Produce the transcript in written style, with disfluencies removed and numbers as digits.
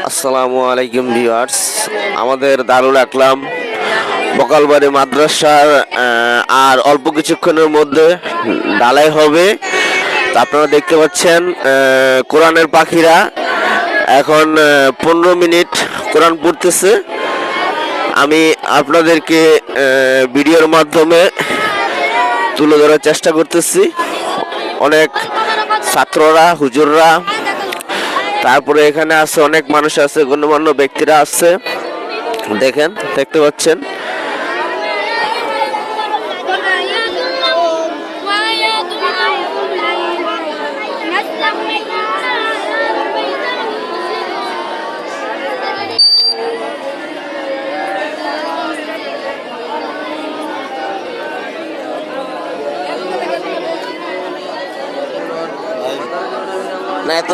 আসসালামু আলাইকুম ভিউয়ার্স, আমাদের দারুল আকলাম বকালবাড়ি মাদ্রাসার আর অল্প কিছুক্ষণের মধ্যে ঢালাই হবে। তা আপনারা দেখতে পাচ্ছেন কোরআনের পাখিরা এখন 15 মিনিট কোরআন পড়তেছে। আমি আপনাদেরকে ভিডিওর মাধ্যমে তুলে ধরার চেষ্টা করতেছি। অনেক ছাত্ররা, হুজুররা, তারপরে এখানে আছে অনেক মানুষ আছে, গণ্যমান্য ব্যক্তিরা আছে। দেখেন, দেখতে পাচ্ছেন। না এত